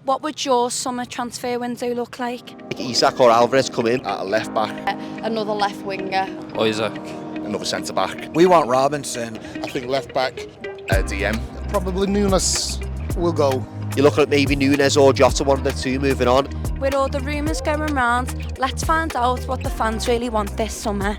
What would your summer transfer window look like? Isak or Alvarez come in at a left back. Another left winger. Isaac. Another centre back. We want Robinson. I think left back. DM. Probably Nunes will go. You're looking at maybe Nunes or Jota, one of the two moving on. With all the rumours going round, let's find out what the fans really want this summer.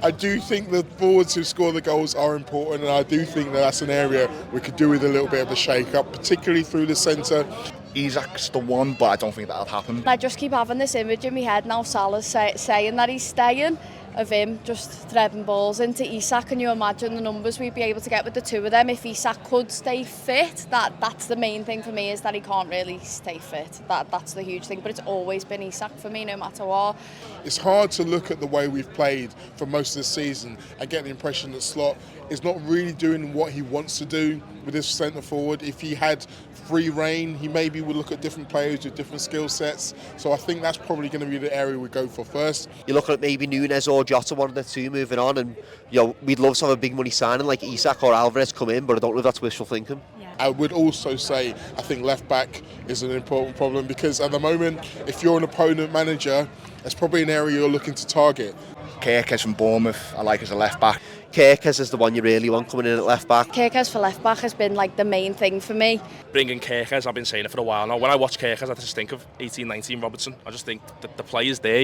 I do think the forwards who score the goals are important, and I do think that that's an area we could do with a little bit of a shake-up, particularly through the centre. Isak's the one, but I don't think that'll happen. I just keep having this image in my head now, Salah's saying that he's staying, of him just threading balls into Isak. Can you imagine the numbers we'd be able to get with the two of them if Isak could stay fit? That's the main thing for me, is that he can't really stay fit. That's the huge thing, but it's always been Isak for me, no matter what. It's hard to look at the way we've played for most of the season and get the impression that Slot is not really doing what he wants to do with his centre forward. If he had free reign, he maybe would look at different players with different skill sets. So I think that's probably going to be the area we go for first. You're looking at maybe Nunes or Jota, one of the two moving on, and we'd love to have a big money signing like Isak or Alvarez come in, but I don't know if that's wishful thinking. I would also say I think left back is an important problem, because at the moment, if you're an opponent manager, that's probably an area you're looking to target. Kerkez from Bournemouth, I like as a left back. Kerkez is the one you really want coming in at left back. Kerkez for left back has been like the main thing for me. Bringing Kerkez, I've been saying it for a while now. When I watch Kerkez, I just think of 18-19 Robertson. I just think that the play is there.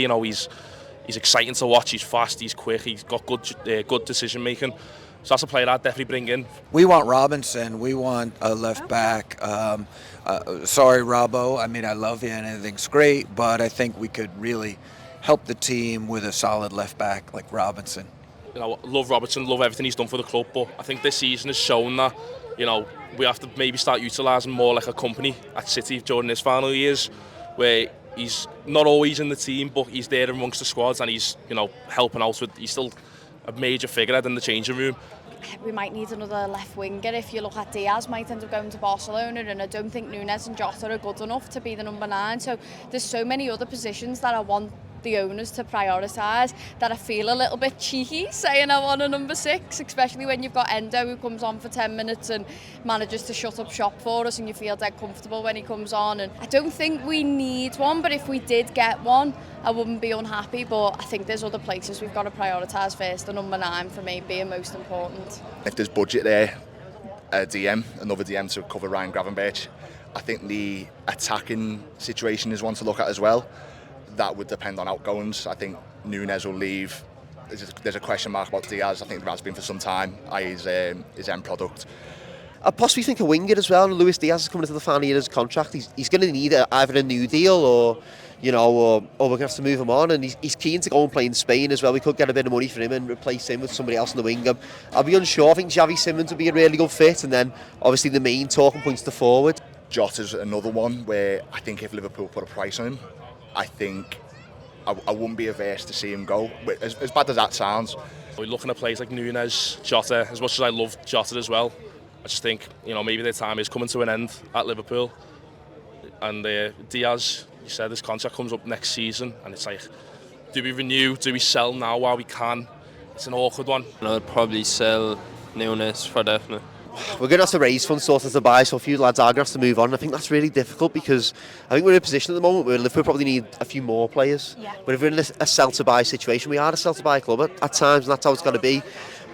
He's exciting to watch. He's fast. He's quick. He's got good decision making. So that's a player I'd definitely bring in. We want Robinson. We want a left back. Sorry, Robbo. I mean, I love you and everything's great, but I think we could really help the team with a solid left back like Robinson. Love Robertson, love everything he's done for the club, but I think this season has shown that, we have to maybe start utilising more like a company at City during his final years, where he's not always in the team, but he's there amongst the squads and he's, helping out with, he's still a major figurehead in the changing room. We might need another left winger. If you look at Diaz, might end up going to Barcelona, and I don't think Nunes and Jota are good enough to be the number 9. So there's so many other positions that I want the owners to prioritise that I feel a little bit cheeky saying I want a number 6, especially when you've got Endo who comes on for 10 minutes and manages to shut up shop for us, and you feel dead comfortable when he comes on. And I don't think we need one, but if we did get one, I wouldn't be unhappy. But I think there's other places we've got to prioritise first, the number 9 for me being most important. If there's budget there, another DM to cover Ryan Gravenberch. I think the attacking situation is one to look at as well. That would depend on outgoings. I think Nunes will leave. There's a question mark about Diaz. I think there has been for some time. His end product. I possibly think a winger as well. Luis Diaz is coming into the final year of his contract. He's going to need either a new deal or we're going to have to move him on. And he's keen to go and play in Spain as well. We could get a bit of money for him and replace him with somebody else on the wing. I'll be unsure. I think Xavi Simons would be a really good fit. And then obviously the main talking points to forward. Jota's another one where I think if Liverpool put a price on him, I think I wouldn't be averse to see him go. But as bad as that sounds, We're looking at players like Nunes, Jota. As much as I love Jota as well, I just think maybe their time is coming to an end at Liverpool. And Diaz, you said his contract comes up next season, and it's like, do we renew? Do we sell now while we can? It's an awkward one. I'd probably sell Nunes for definite. We're going to have to raise funds sort of to buy, so a few lads are going to have to move on. I think that's really difficult because I think we're in a position at the moment where Liverpool probably need a few more players. Yeah. But if we're in a sell-to-buy situation, we are a sell-to-buy club at times, and that's how it's got to be.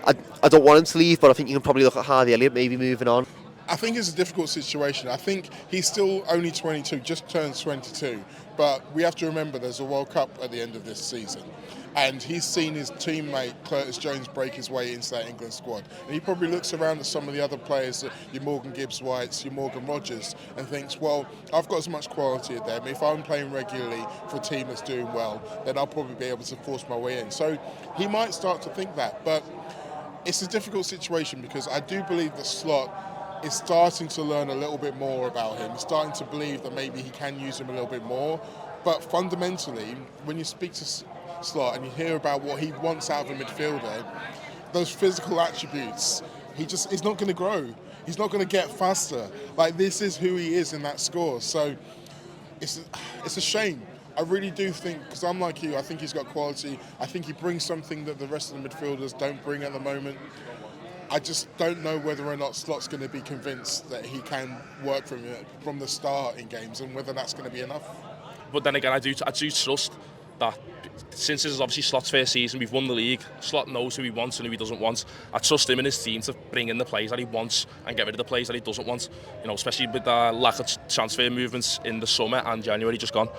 I don't want him to leave, but I think you can probably look at Harvey Elliott maybe moving on. I think it's a difficult situation. I think he's still only 22, just turned 22. But we have to remember there's a World Cup at the end of this season. And he's seen his teammate Curtis Jones break his way into that England squad. And he probably looks around at some of the other players, your Morgan Gibbs-Whites, your Morgan Rogers, and thinks, well, I've got as much quality at them. If I'm playing regularly for a team that's doing well, then I'll probably be able to force my way in. So he might start to think that. But it's a difficult situation because I do believe that Slot is starting to learn a little bit more about him. He's starting to believe that maybe he can use him a little bit more. But fundamentally, when you speak to Slot and you hear about what he wants out of a midfielder, those physical attributes, he's not going to grow. He's not going to get faster. Like, this is who he is in that score. So it's a shame. I really do think, because I'm like you, I think he's got quality. I think he brings something that the rest of the midfielders don't bring at the moment. I just don't know whether or not Slot's going to be convinced that he can work from the start in games, and whether that's going to be enough. But then again, I do trust that since this is obviously Slot's first season, we've won the league. Slot knows who he wants and who he doesn't want. I trust him and his team to bring in the players that he wants and get rid of the players that he doesn't want. You know, especially with the lack of transfer movements in the summer and January just gone.